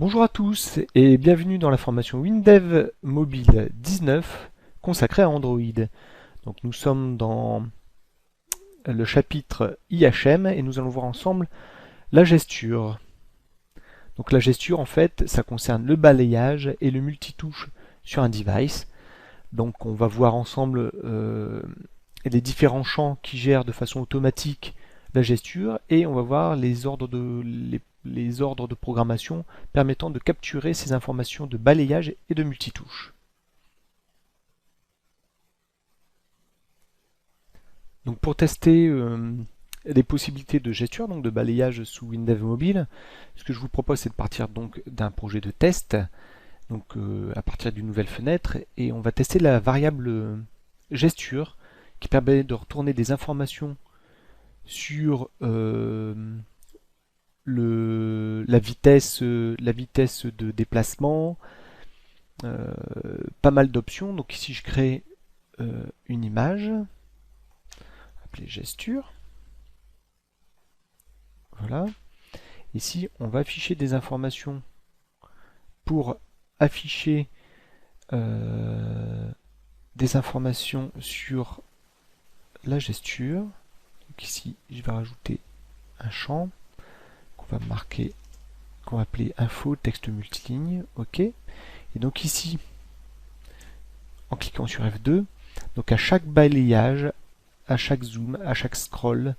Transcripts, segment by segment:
Bonjour à tous et bienvenue dans la formation WinDev Mobile 19 consacrée à Android. Donc nous sommes dans le chapitre IHM et nous allons voir ensemble la gesture. Donc la gesture en fait ça concerne le balayage et le multitouche sur un device. Donc on va voir ensemble les différents champs qui gèrent de façon automatique la gesture et on va voir les ordres de programmation permettant de capturer ces informations de balayage et de multitouche. Donc pour tester les possibilités de gesture, donc de balayage sous Windows Mobile, ce que je vous propose c'est de partir donc d'un projet de test, donc à partir d'une nouvelle fenêtre, et on va tester la variable gesture qui permet de retourner des informations sur la vitesse de déplacement, pas mal d'options. Donc ici je crée une image, appelée gesture. Voilà. Ici on va afficher des informations pour afficher des informations sur la gesture. Donc ici je vais rajouter un champ qu'on va marquer, qu'on va appeler info texte multiligne. OK. Et donc ici, en cliquant sur F2, donc à chaque balayage, à chaque zoom, à chaque scroll,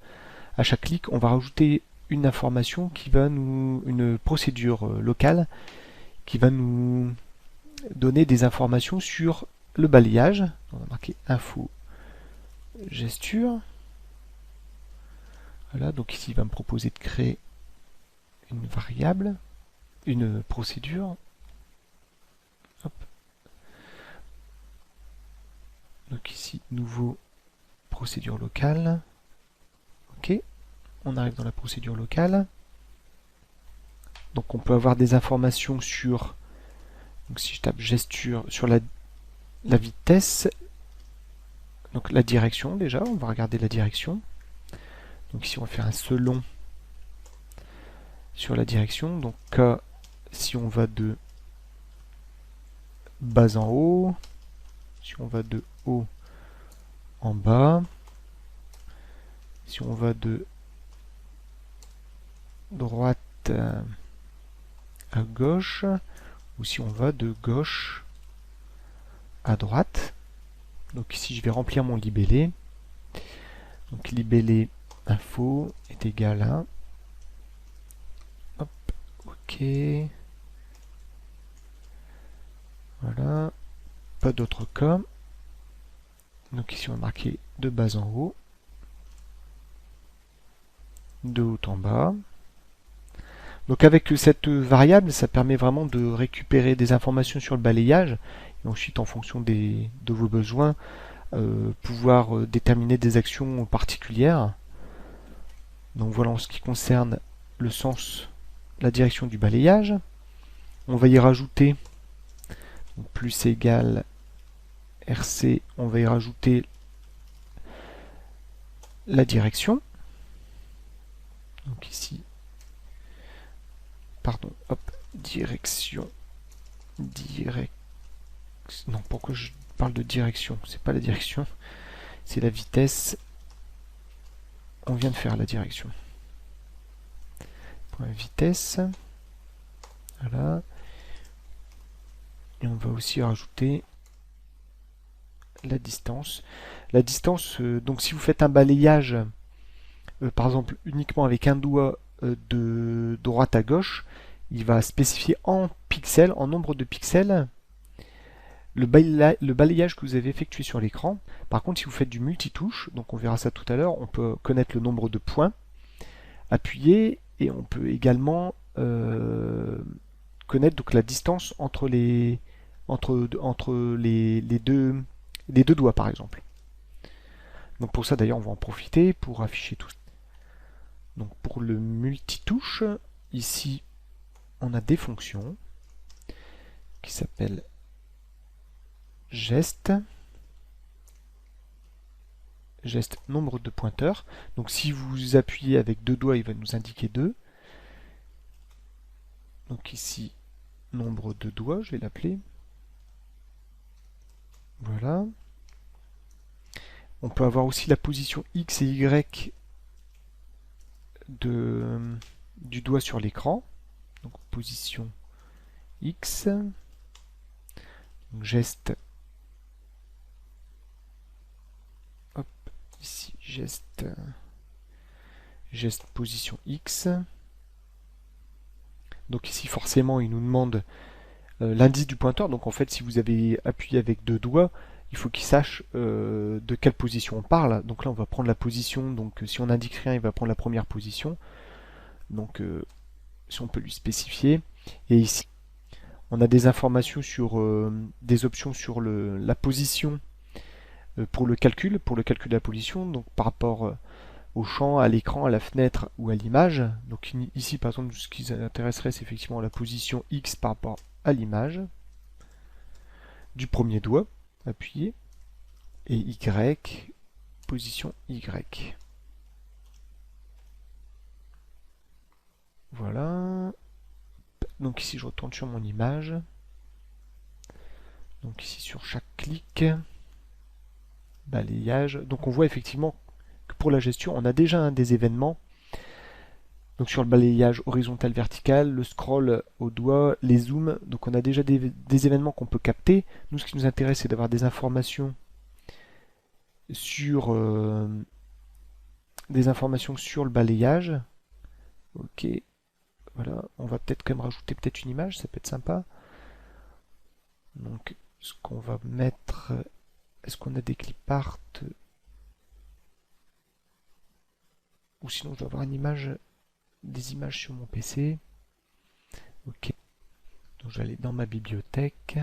à chaque clic, on va rajouter une information qui va une procédure locale qui va nous donner des informations sur le balayage. On va marquer info gesture. Voilà, donc ici il va me proposer de créer une variable, une procédure. Hop. Donc ici, nouveau procédure locale. OK. On arrive dans la procédure locale. Donc on peut avoir des informations sur, donc si je tape gesture, sur la vitesse, donc la direction déjà, on va regarder la direction. Donc ici on va faire un selon sur la direction. Donc si on va de bas en haut, si on va de haut en bas, si on va de droite à gauche, ou si on va de gauche à droite. Donc ici je vais remplir mon libellé. Donc libellé info est égal à, hop, OK, voilà, pas d'autres cas. Donc ici on va marquer de bas en haut, de haut en bas. Donc avec cette variable, ça permet vraiment de récupérer des informations sur le balayage et ensuite en fonction de vos besoins, pouvoir déterminer des actions particulières. Donc voilà en ce qui concerne le sens, la direction du balayage. On va y rajouter donc plus égal RC, on va y rajouter la direction. Donc ici, pardon, hop, direction, non, pourquoi je parle de direction? C'est pas la direction, c'est la vitesse. On vient de faire la direction. Point vitesse, voilà. Et on va aussi rajouter la distance. La distance, donc si vous faites un balayage, par exemple uniquement avec un doigt de droite à gauche, il va spécifier en pixels, en nombre de pixels, le balayage que vous avez effectué sur l'écran. Par contre, si vous faites du multitouche, donc on verra ça tout à l'heure, on peut connaître le nombre de points appuyés et on peut également connaître donc la distance entre les deux doigts par exemple. Donc pour ça d'ailleurs on va en profiter pour afficher tout. Donc pour le multitouche, ici on a des fonctions qui s'appellent geste nombre de pointeurs. Donc si vous appuyez avec deux doigts, il va nous indiquer 2. Donc ici nombre de doigts, je vais l'appeler. Voilà. On peut avoir aussi la position X et Y du doigt sur l'écran. Donc position X. Donc, geste. Hop, ici, geste position X. Donc ici forcément il nous demande l'indice du pointeur. Donc en fait si vous avez appuyé avec deux doigts, il faut qu'il sache de quelle position on parle. Donc là on va prendre la position, donc si on n'indique rien il va prendre la première position. Donc si on peut lui spécifier. Et ici on a des informations sur des options sur la position pour le calcul de la position, donc par rapport au champ, à l'écran, à la fenêtre ou à l'image. Donc ici par exemple ce qui nous intéresserait c'est effectivement la position X par rapport à l'image du premier doigt appuyé et Y, position Y. Voilà. Donc ici je retourne sur mon image. Donc ici sur chaque clic, balayage. Donc on voit effectivement que pour la gestion on a déjà des événements. Donc sur le balayage horizontal vertical, le scroll au doigt, les zooms, donc on a déjà des événements qu'on peut capter. Nous ce qui nous intéresse c'est d'avoir des informations sur le balayage. Ok, voilà, on va peut-être quand même rajouter peut-être une image, ça peut être sympa. Donc ce qu'on va mettre, est-ce qu'on a des clip art ou sinon je dois avoir une image, des images sur mon PC. Ok, donc je vais aller dans ma bibliothèque.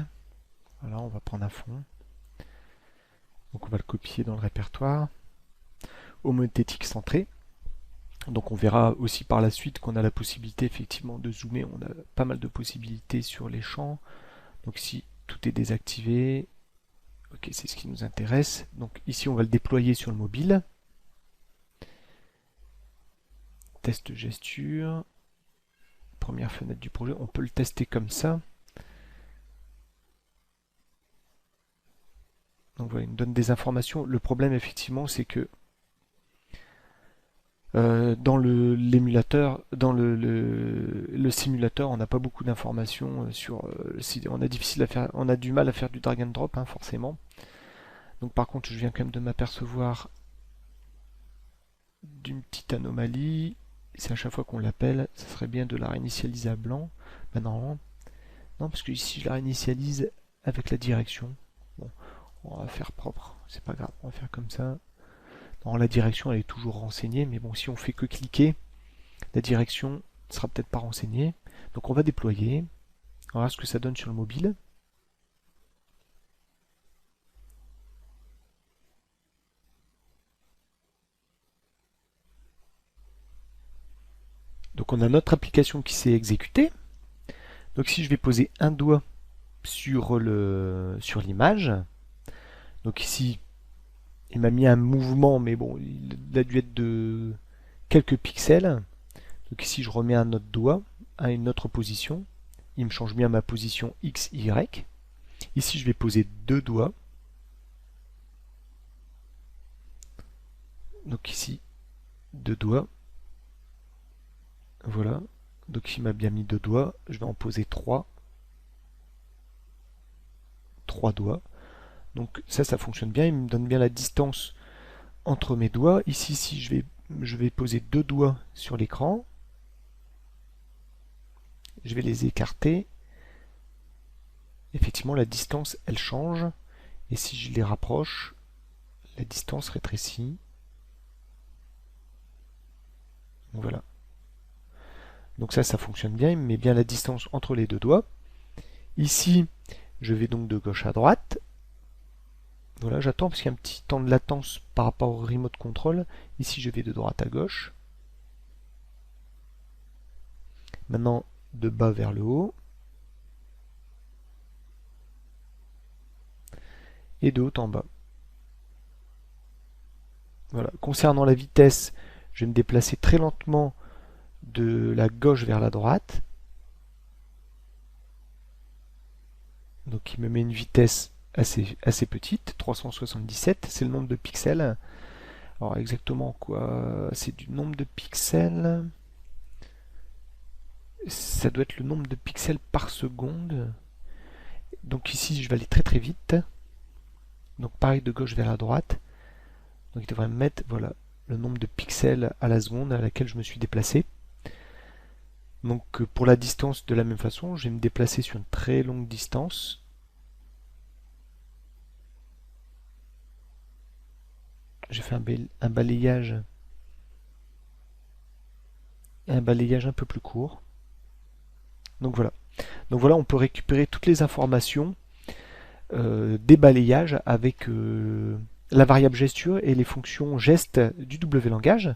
Voilà, on va prendre un fond. Donc on va le copier dans le répertoire. Homothétique centré. Donc on verra aussi par la suite qu'on a la possibilité effectivement de zoomer. On a pas mal de possibilités sur les champs. Donc ici tout est désactivé. Ok, c'est ce qui nous intéresse. Donc ici on va le déployer sur le mobile. Test gesture. Première fenêtre du projet. On peut le tester comme ça. Donc voilà, il nous donne des informations. Le problème effectivement c'est que dans l'émulateur, dans le simulateur, on n'a pas beaucoup d'informations sur. On a difficile à faire, on a du mal à faire du drag and drop, hein, forcément. Donc par contre, je viens quand même de m'apercevoir d'une petite anomalie. C'est à chaque fois qu'on l'appelle, ça serait bien de la réinitialiser à blanc. Maintenant, non, parce que ici je la réinitialise avec la direction. Bon, on va faire propre, c'est pas grave, on va faire comme ça. Non, la direction elle est toujours renseignée, mais bon, si on fait que cliquer, la direction ne sera peut-être pas renseignée. Donc on va déployer. On va voir ce que ça donne sur le mobile. Donc on a notre application qui s'est exécutée. Donc si je vais poser un doigt sur l'image, donc ici il m'a mis un mouvement, mais bon, il a dû être de quelques pixels. Donc ici je remets un autre doigt à une autre position. Il me change bien ma position X, Y. Ici je vais poser deux doigts. Donc ici, deux doigts. Voilà. Donc il m'a bien mis deux doigts. Je vais en poser trois. Trois doigts. Donc ça fonctionne bien. Il me donne bien la distance entre mes doigts. Ici, si je vais poser deux doigts sur l'écran. Je vais les écarter. Effectivement, la distance, elle change. Et si je les rapproche, la distance rétrécit. Donc voilà. Donc ça fonctionne bien. Il me met bien la distance entre les deux doigts. Ici, je vais donc de gauche à droite. Voilà, j'attends parce qu'il y a un petit temps de latence par rapport au remote control. Ici, je vais de droite à gauche. Maintenant, de bas vers le haut. Et de haut en bas. Voilà. Concernant la vitesse, je vais me déplacer très lentement de la gauche vers la droite. Donc il me met une vitesse assez petite, 377, c'est le nombre de pixels. Alors exactement quoi? C'est du nombre de pixels. Ça doit être le nombre de pixels par seconde. Donc ici je vais aller très vite. Donc pareil de gauche vers la droite. Donc il devrait me mettre voilà, le nombre de pixels à la seconde à laquelle je me suis déplacé. Donc pour la distance de la même façon, je vais me déplacer sur une très longue distance. J'ai fait un balayage un peu plus court. Donc voilà. Donc voilà, on peut récupérer toutes les informations des balayages avec la variable gesture et les fonctions gestes du W-langage.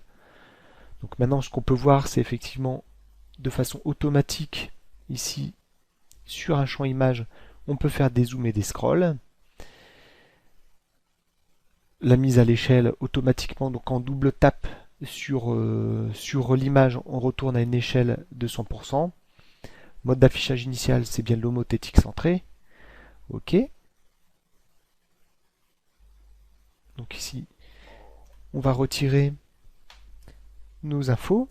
Donc maintenant, ce qu'on peut voir, c'est effectivement de façon automatique, ici, sur un champ image, on peut faire des zooms et des scrolls. La mise à l'échelle automatiquement, donc en double tape sur l'image, on retourne à une échelle de 100%. Mode d'affichage initial, c'est bien l'homothétique centré. OK. Donc ici, on va retirer nos infos.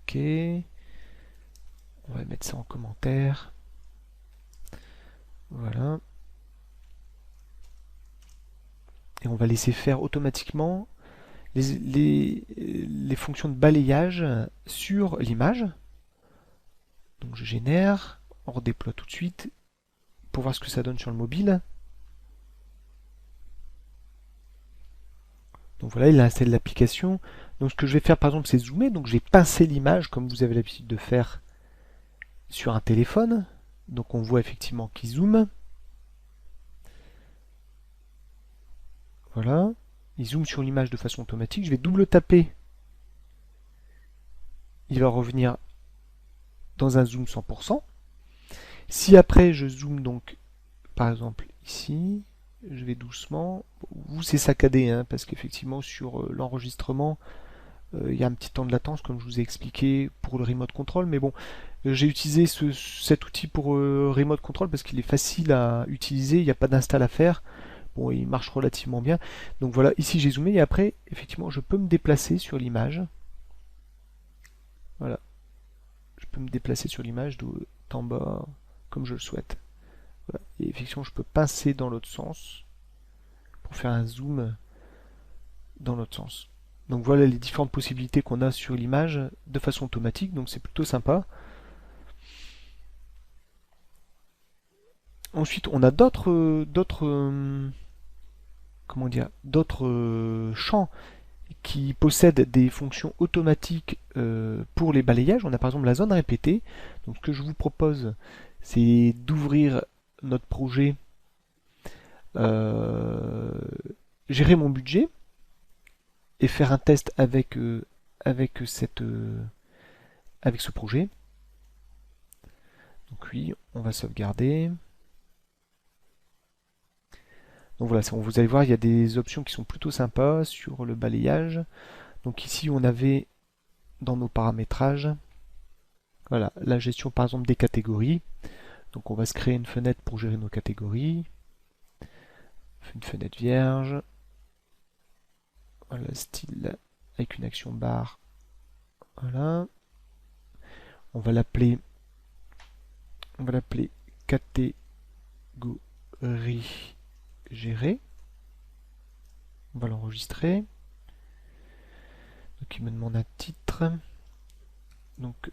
OK. On va mettre ça en commentaire. Voilà. Et on va laisser faire automatiquement les fonctions de balayage sur l'image. Donc je génère, on redéploie tout de suite pour voir ce que ça donne sur le mobile. Donc voilà, il a installé l'application. Donc ce que je vais faire par exemple, c'est zoomer. Donc je vais pincer l'image comme vous avez l'habitude de faire sur un téléphone. Donc on voit effectivement qu'il zoome. Voilà. Il zoome sur l'image de façon automatique. Je vais double taper. Il va revenir dans un zoom 100%. Si après je zoome donc, par exemple ici, je vais doucement. Vous c'est saccadé, hein, parce qu'effectivement sur l'enregistrement, il y a un petit temps de latence, comme je vous ai expliqué pour le remote control. Mais bon, j'ai utilisé cet outil pour remote control parce qu'il est facile à utiliser, il n'y a pas d'install à faire. Bon, il marche relativement bien. Donc voilà, ici j'ai zoomé et après, effectivement, je peux me déplacer sur l'image. Voilà, je peux me déplacer sur l'image d'en bas comme je le souhaite. Voilà. Et effectivement, je peux pincer dans l'autre sens pour faire un zoom dans l'autre sens. Donc voilà les différentes possibilités qu'on a sur l'image de façon automatique, donc c'est plutôt sympa. Ensuite, on a comment dire, d'autres champs qui possèdent des fonctions automatiques pour les balayages. On a par exemple la zone répétée. Donc ce que je vous propose, c'est d'ouvrir notre projet, euh, gérer mon budget et faire un test avec avec ce projet. Donc oui, on va sauvegarder. Donc voilà, vous allez voir, il y a des options qui sont plutôt sympas sur le balayage. Donc ici, on avait dans nos paramétrages, voilà, la gestion par exemple des catégories. Donc on va se créer une fenêtre pour gérer nos catégories. Une fenêtre vierge. Voilà, style avec une action barre. Voilà. On va l'appeler catégorie gérée. On va l'enregistrer. Donc il me demande un titre. Donc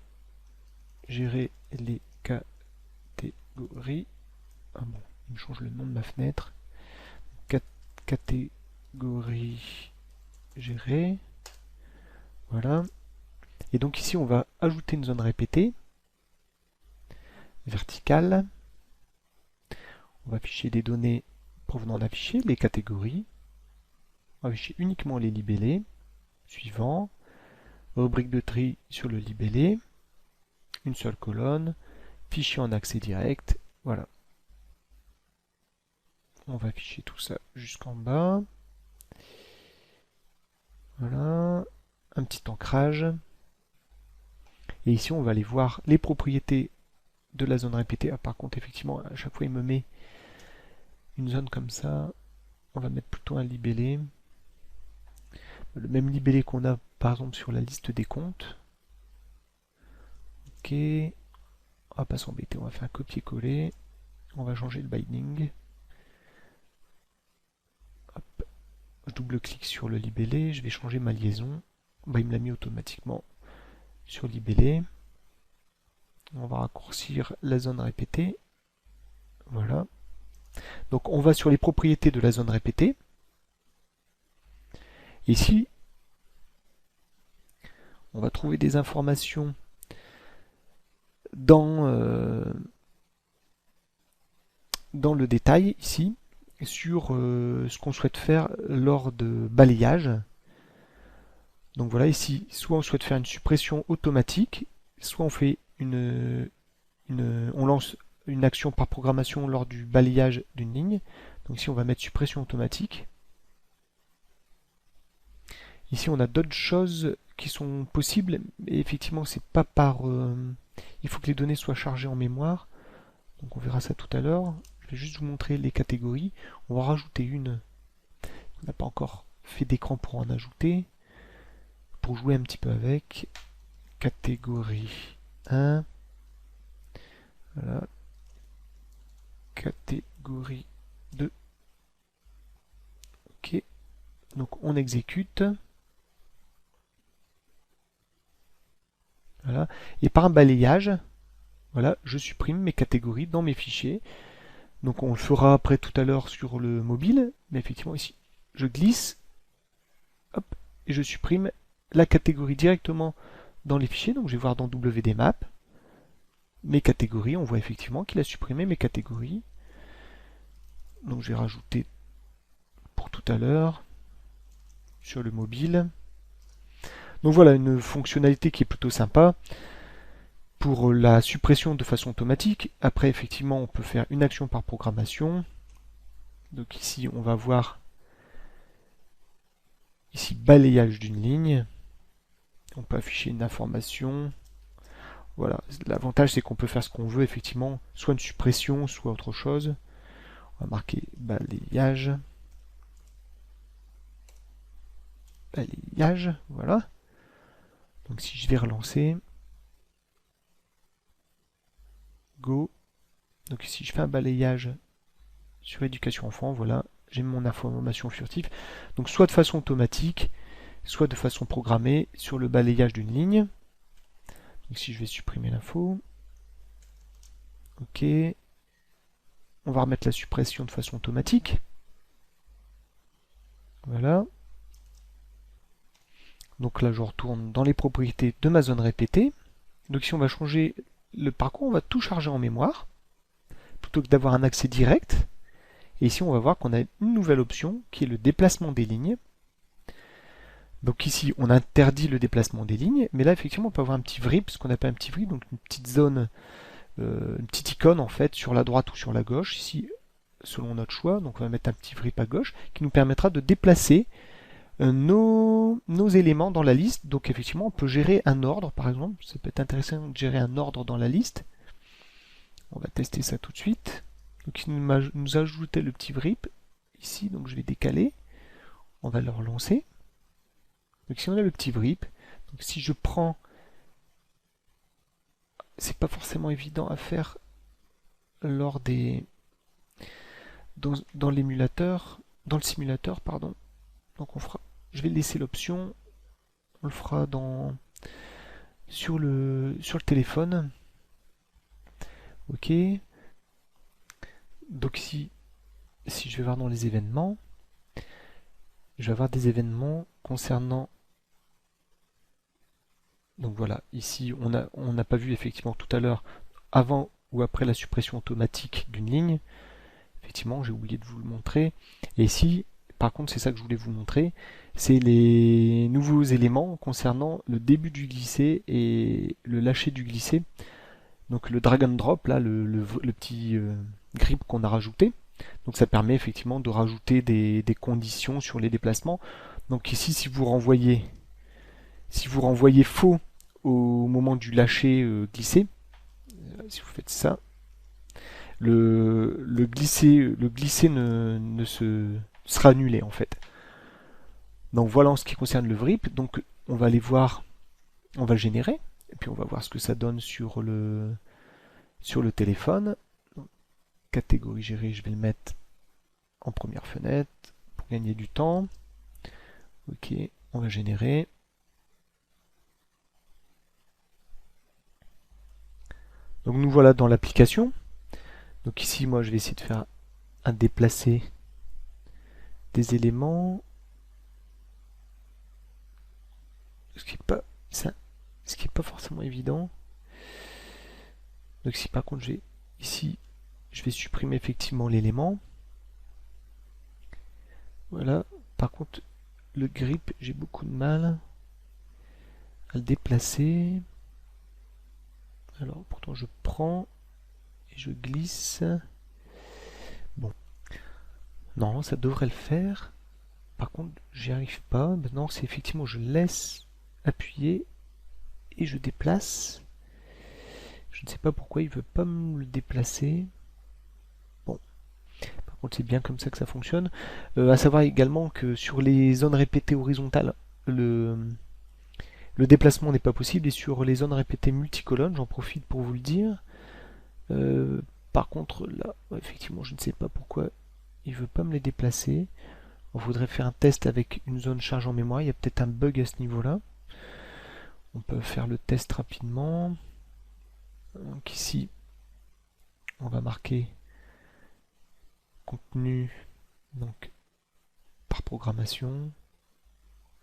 gérer les catégories. Ah bon, il me change le nom de ma fenêtre. Catégorie gérée. Voilà. Et donc ici on va ajouter une zone répétée. Verticale. On va afficher des données provenant d'un fichier, les catégories. On va afficher uniquement les libellés. Suivant. Rubrique de tri sur le libellé. Une seule colonne. Fichier en accès direct. Voilà. On va afficher tout ça jusqu'en bas. Voilà. Un petit ancrage. Et ici, on va aller voir les propriétés de la zone répétée. Ah, par contre, effectivement, à chaque fois, il me met une zone comme ça. On va mettre plutôt un libellé. Le même libellé qu'on a, par exemple, sur la liste des comptes. Ok. On va pas s'embêter, on va faire un copier-coller. On va changer le binding. Hop. Je double-clique sur le libellé. Je vais changer ma liaison. Bah, il me l'a mis automatiquement sur libellé. On va raccourcir la zone répétée. Voilà. Donc on va sur les propriétés de la zone répétée. Ici, on va trouver des informations dans le détail ici sur ce qu'on souhaite faire lors de balayage. Donc voilà, ici, soit on souhaite faire une suppression automatique, soit on fait on lance une action par programmation lors du balayage d'une ligne. Donc ici, on va mettre suppression automatique. Ici, on a d'autres choses qui sont possibles, mais effectivement, c'est pas par... il faut que les données soient chargées en mémoire. Donc on verra ça tout à l'heure. Je vais juste vous montrer les catégories. On va rajouter une. On n'a pas encore fait d'écran pour en ajouter. Pour jouer un petit peu avec. Catégorie 1. Voilà. Catégorie 2. Ok. Donc on exécute. Voilà. Et par un balayage, voilà, je supprime mes catégories dans mes fichiers. Donc on le fera après tout à l'heure sur le mobile. Mais effectivement ici, je glisse. Hop, et je supprime la catégorie directement dans les fichiers. Donc je vais voir dans WDMap mes catégories. On voit effectivement qu'il a supprimé mes catégories. Donc je vais rajouter pour tout à l'heure sur le mobile. Donc voilà une fonctionnalité qui est plutôt sympa pour la suppression de façon automatique. Après effectivement on peut faire une action par programmation. Donc ici on va voir ici balayage d'une ligne. On peut afficher une information. Voilà, l'avantage c'est qu'on peut faire ce qu'on veut effectivement, soit une suppression, soit autre chose. On va marquer balayage. Balayage, voilà. Donc si je vais relancer, go. Donc ici je fais un balayage sur éducation enfant, voilà, j'ai mon information furtive. Donc soit de façon automatique, soit de façon programmée sur le balayage d'une ligne. Donc si je vais supprimer l'info, ok. On va remettre la suppression de façon automatique. Voilà. Donc là je retourne dans les propriétés de ma zone répétée. Donc si on va changer le parcours, on va tout charger en mémoire, plutôt que d'avoir un accès direct. Et ici on va voir qu'on a une nouvelle option qui est le déplacement des lignes. Donc ici on interdit le déplacement des lignes, mais là effectivement on peut avoir un petit vrip, ce qu'on appelle un petit vrip, donc une petite zone, une petite icône en fait sur la droite ou sur la gauche, ici selon notre choix. Donc on va mettre un petit vrip à gauche qui nous permettra de déplacer nos éléments dans la liste. Donc effectivement on peut gérer un ordre par exemple, ça peut être intéressant de gérer un ordre dans la liste. On va tester ça tout de suite. Donc il nous a ajouté le petit vrip ici, donc je vais décaler, on va le relancer. Donc si on a le petit vrip, donc si je prends, c'est pas forcément évident à faire lors des dans l'émulateur, dans le simulateur pardon. Donc on fera, je vais laisser l'option, on le fera sur le téléphone. Ok. Donc si je vais voir dans les événements, je vais avoir des événements concernant. Donc voilà, ici on n'a pas vu effectivement tout à l'heure avant ou après la suppression automatique d'une ligne. Effectivement, j'ai oublié de vous le montrer. Et ici, par contre, c'est ça que je voulais vous montrer, c'est les nouveaux éléments concernant le début du glisser et le lâcher du glisser. Donc le drag and drop, là, le petit grip qu'on a rajouté. Donc ça permet effectivement de rajouter des conditions sur les déplacements. Donc ici, si vous renvoyez faux au moment du lâcher glissé, Si vous faites ça, le glisser sera annulé en fait. Donc voilà en ce qui concerne le vrip. Donc on va aller voir, on va le générer, et puis on va voir ce que ça donne sur le téléphone. Donc, catégorie gérée, je vais le mettre en première fenêtre pour gagner du temps. Ok, on va générer. Donc nous voilà dans l'application. Donc ici, moi, je vais essayer de faire un déplacer des éléments. Ce qui est pas forcément évident. Donc si par contre ici, je vais supprimer effectivement l'élément. Voilà. Par contre, le grip, j'ai beaucoup de mal à le déplacer. Alors pourtant je prends et je glisse. Bon. Non, ça devrait le faire. Par contre, j'y arrive pas. Maintenant, c'est effectivement, je laisse appuyer et je déplace. Je ne sais pas pourquoi il veut pas me le déplacer. Bon. Par contre, c'est bien comme ça que ça fonctionne. À savoir également que sur les zones répétées horizontales, le déplacement n'est pas possible. Et sur les zones répétées multicolonnes, j'en profite pour vous le dire. Par contre, là, effectivement, je ne sais pas pourquoi il veut pas me les déplacer. On voudrait faire un test avec une zone charge en mémoire. Il y a peut-être un bug à ce niveau-là. On peut faire le test rapidement. Donc ici, on va marquer contenu donc par programmation.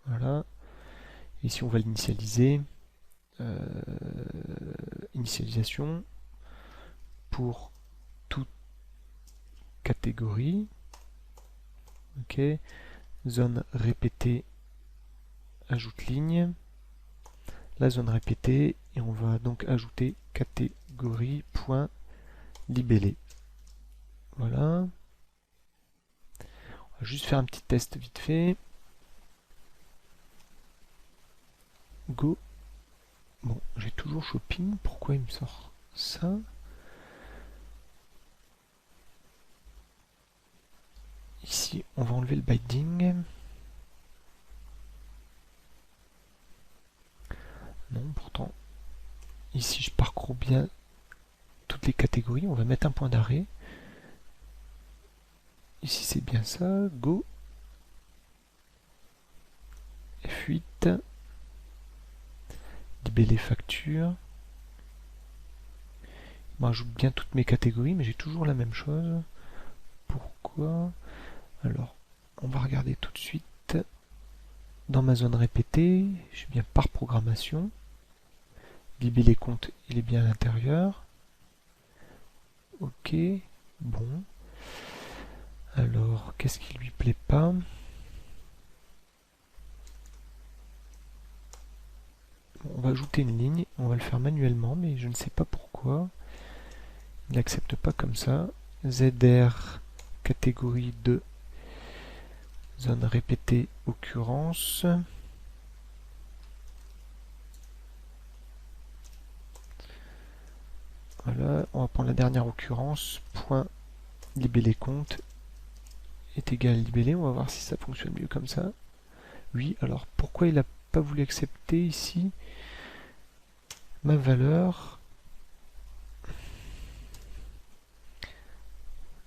Voilà. Ici, on va l'initialiser. Initialisation pour toute catégorie. Ok. Zone répétée, ajoute ligne. La zone répétée et on va donc ajouter catégorie.libellé. Voilà. On va juste faire un petit test vite fait. Go. Bon, j'ai toujours shopping. Pourquoi il me sort ça? Ici, on va enlever le binding. Non, pourtant, ici, je parcours bien toutes les catégories. On va mettre un point d'arrêt. Ici, c'est bien ça. Go. F8. Libeller facture. Il m'ajoute bien toutes mes catégories, mais j'ai toujours la même chose. Pourquoi? Alors, on va regarder tout de suite. Dans ma zone répétée, je suis bien par programmation. Libeller compte, il est bien à l'intérieur. Ok, bon. Alors, qu'est-ce qui lui plaît pas? On va ajouter une ligne, on va le faire manuellement, mais je ne sais pas pourquoi. Il n'accepte pas comme ça. ZR catégorie 2 zone répétée occurrence. Voilà, on va prendre la dernière occurrence. Point libellé compte est égal à libellé. On va voir si ça fonctionne mieux comme ça. Oui, alors pourquoi il n'a pas voulu accepter ici ma valeur?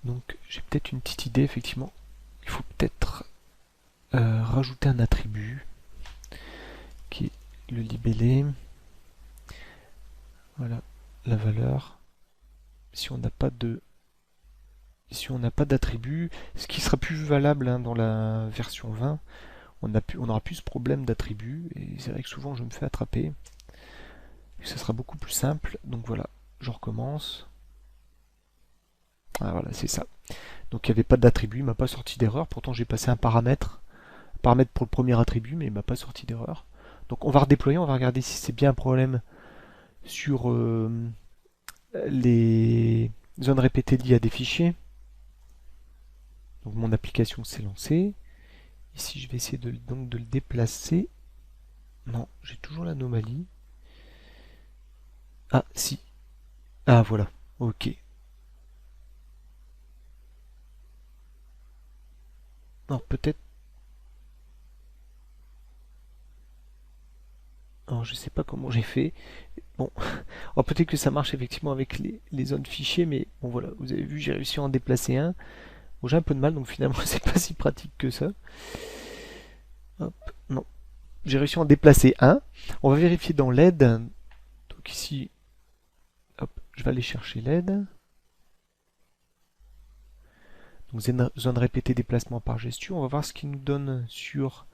Donc j'ai peut-être une petite idée, effectivement. Il faut peut-être rajouter un attribut qui est le libellé. Voilà, la valeur. Si on n'a pas d'attribut, ce qui sera plus valable dans la version 20, on aura plus ce problème d'attribut, et c'est vrai que souvent je me fais attraper. Ça sera beaucoup plus simple, donc voilà, je recommence. Ah, voilà, c'est ça. Donc il n'y avait pas d'attribut, il m'a pas sorti d'erreur, pourtant j'ai passé un paramètre pour le premier attribut, mais il m'a pas sorti d'erreur. Donc on va redéployer, on va regarder si c'est bien un problème sur les zones répétées liées à des fichiers. Donc mon application s'est lancée. Ici je vais essayer donc de le déplacer. Non, j'ai toujours l'anomalie. Ah si. Ah voilà, ok. Alors peut-être... Alors je sais pas comment j'ai fait. Bon, alors peut-être que ça marche effectivement avec les zones fichiers, mais bon voilà, vous avez vu, j'ai réussi à en déplacer un. Bon, j'ai un peu de mal, donc finalement c'est pas si pratique que ça. Hop, non. J'ai réussi à en déplacer un. On va vérifier dans l'aide. Donc ici, hop, je vais aller chercher l'aide. Donc zone répétée déplacement par gesture. On va voir ce qu'il nous donne sur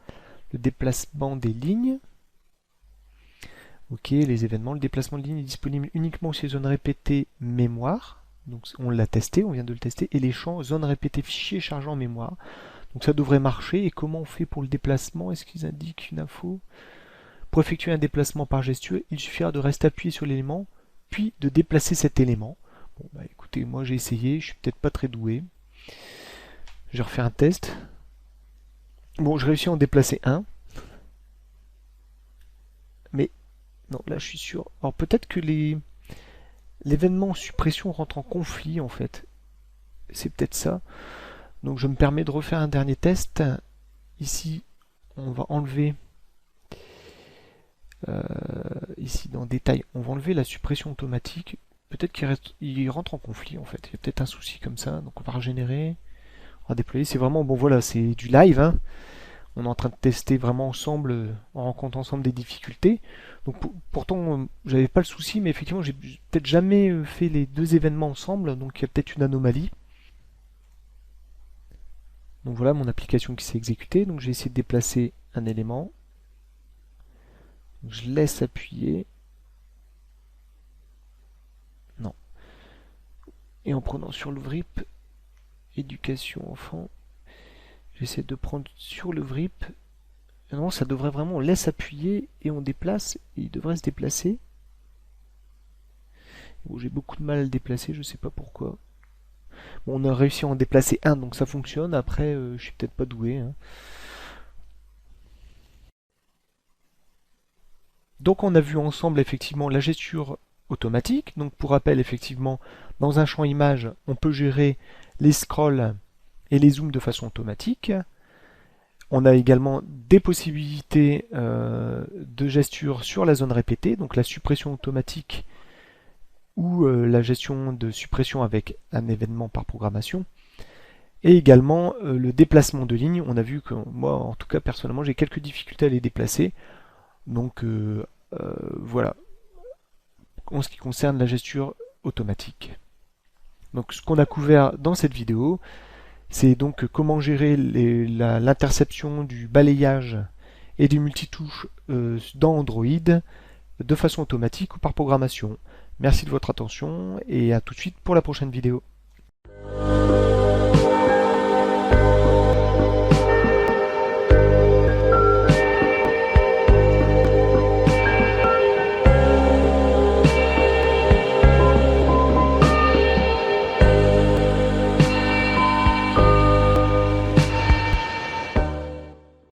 le déplacement des lignes. Ok, les événements. Le déplacement de ligne est disponible uniquement sur zone répétée mémoire. Donc on l'a testé, on vient de le tester. Et les champs zone répétée fichier chargeant mémoire. Donc ça devrait marcher. Et comment on fait pour le déplacement? Est-ce qu'ils indiquent une info? Pour effectuer un déplacement par gesture, il suffira de rester appuyé sur l'élément, puis de déplacer cet élément. Bon bah écoutez, moi j'ai essayé, je suis peut-être pas très doué. Je vais refaire un test. Bon, je réussis à en déplacer un. Mais non, là je suis sûr. Alors peut-être que l'événement suppression rentre en conflit en fait. C'est peut-être ça. Donc je me permets de refaire un dernier test. Ici, on va enlever, ici dans détail, on va enlever la suppression automatique. Peut-être qu'il rentre en conflit en fait. Il y a peut-être un souci comme ça. Donc on va régénérer, on va déployer. C'est vraiment, bon voilà, c'est du live, hein. On est en train de tester vraiment ensemble, en rencontrant ensemble des difficultés. Donc pourtant, j'avais pas le souci, mais effectivement, j'ai peut-être jamais fait les deux événements ensemble, donc il y a peut-être une anomalie. Donc voilà mon application qui s'est exécutée. Donc j'ai essayé de déplacer un élément. Donc, je laisse appuyer. Non. Et en prenant sur le VRIP, éducation enfant, j'essaie de prendre sur le VRIP. Non, ça devrait vraiment, on laisse appuyer et on déplace, et il devrait se déplacer. Bon, j'ai beaucoup de mal à le déplacer, je sais pas pourquoi. Bon, on a réussi à en déplacer un, donc ça fonctionne. Après, je suis peut-être pas doué, hein. Donc on a vu ensemble effectivement la gesture automatique. Donc pour rappel, effectivement, dans un champ image, on peut gérer les scrolls et les zooms de façon automatique. On a également des possibilités de gesture sur la zone répétée, donc la suppression automatique ou la gestion de suppression avec un événement par programmation. Et également le déplacement de ligne. On a vu que moi, en tout cas personnellement, j'ai quelques difficultés à les déplacer. Donc voilà, en ce qui concerne la gesture automatique. Donc ce qu'on a couvert dans cette vidéo, c'est donc comment gérer l'interception du balayage et du multitouche dans Android de façon automatique ou par programmation. Merci de votre attention et à tout de suite pour la prochaine vidéo.